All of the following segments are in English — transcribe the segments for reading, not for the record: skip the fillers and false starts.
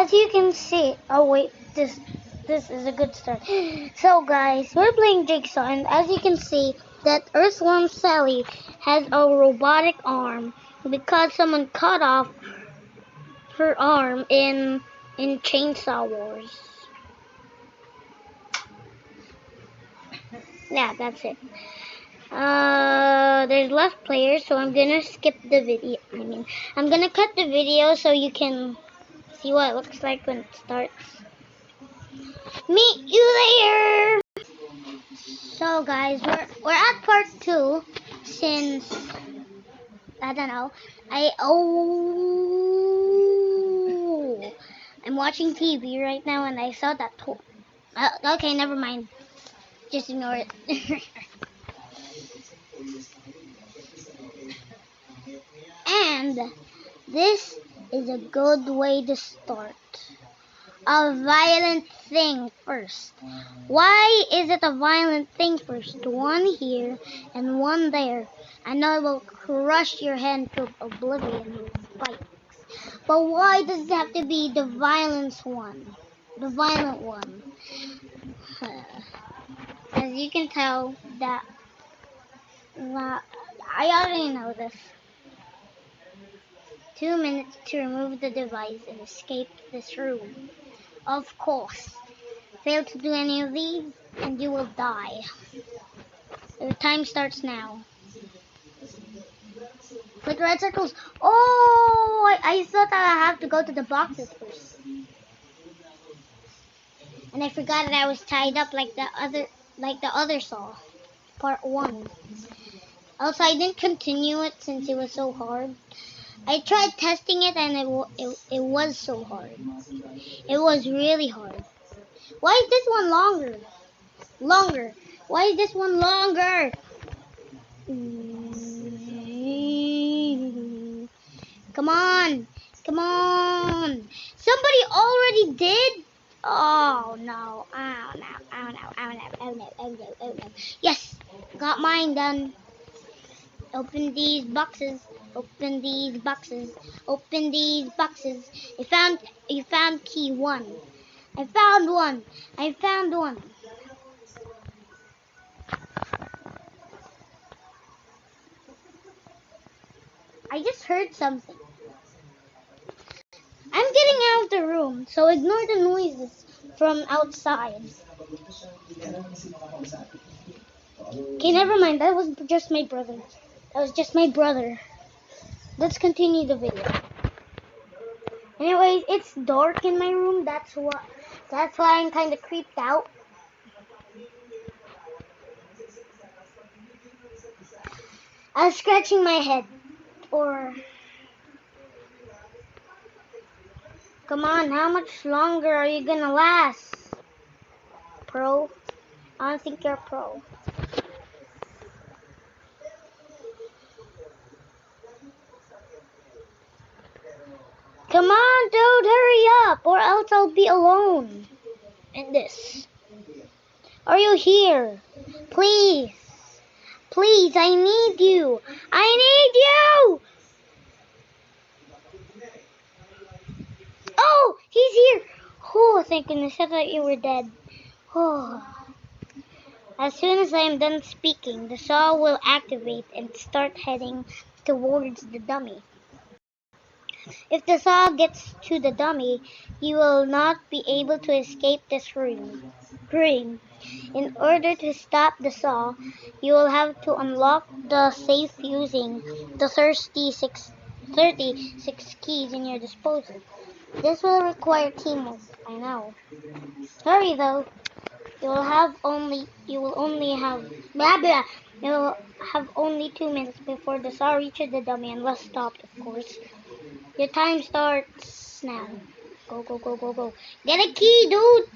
As you can see, oh wait, this is a good start. So guys, we're playing Jigsaw, and as you can see, that Earthworm Sally has a robotic arm because someone cut off her arm in Chainsaw Wars. Yeah, that's it. There's less players, so I'm gonna skip the video. I'm gonna cut the video so you can see what it looks like when it starts. Meet you later. So guys, we're at part 2 since I don't know. I'm watching TV right now and I saw that. Okay, never mind. Just ignore it. And this is a good way to start. A violent thing first. Why is it a violent thing first? One here and one there. I know it will crush your head to oblivion with spikes. But why does it have to be the violence one? The violent one. As you can tell, that I already know this. 2 minutes to remove the device and escape this room. Of course. Fail to do any of these, and you will die. The time starts now. Click red circles. Oh, I thought that I have to go to the boxes first. And I forgot that I was tied up like the other saw. Part 1. Also, I didn't continue it since it was so hard. I tried testing it and it was so hard. It was really hard. Why is this one longer? Longer. Why is this one longer? Come on. Come on. Somebody already did? Oh no. Oh no. Oh no. Oh no. Oh no. Oh no. Oh no. Yes. Got mine done. Open these boxes. Open these boxes. Open these boxes. You found key 1. I found one. I found one. I just heard something. I'm getting out of the room, so ignore the noises from outside. Okay, never mind. That was just my brother. That was just my brother. Let's continue the video. Anyways, it's dark in my room. That's why I'm kind of creeped out. I was scratching my head. Come on, how much longer are you gonna last? Pro? I don't think you're a pro. Come on, dude, hurry up, or else I'll be alone in this. Are you here? Please. Please, I need you. I need you! Oh, he's here. Oh, thank goodness, I thought you were dead. Oh. As soon as I am done speaking, the saw will activate and start heading towards the dummy. If the saw gets to the dummy, you will not be able to escape this room. In order to stop the saw, you will have to unlock the safe using the 36 keys in your disposal. This will require teamwork, I know. Hurry though. You will have only 2 minutes before the saw reaches the dummy, unless stopped, of course. Your time starts now. Go, go, go, go, go. Get a key, dude!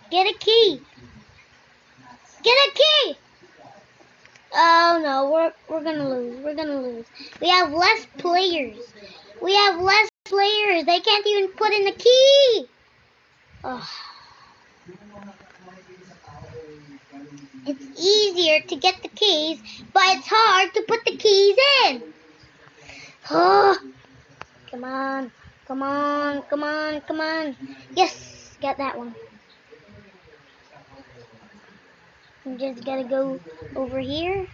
Get a key! Get a key! Oh no, we're gonna lose. We're gonna lose. We have less players. We have less players. They can't even put in the key! Ugh. It's easier to get the keys, but it's hard to put the keys in. Oh. Come on. Come on, come on, come on. Yes, got that one. We just gotta go over here.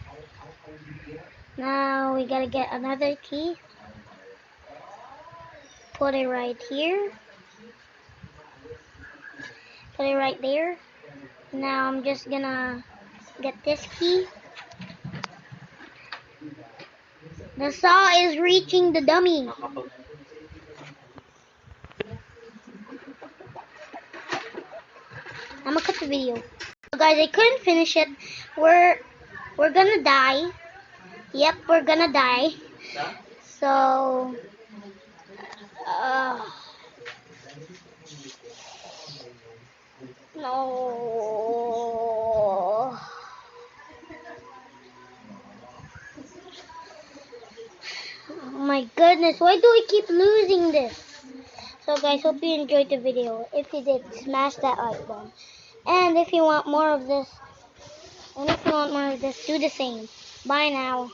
Now we gotta get another key. Put it right here. Put it right there. Now I'm just gonna get this key. The saw is reaching the dummy. I'm gonna cut the video. So guys, I couldn't finish it. We're gonna die. Yep, we're gonna die. So no. Oh my goodness, why do I keep losing this? So guys, hope you enjoyed the video. If you did, smash that like button. And if you want more of this, do the same. Bye now.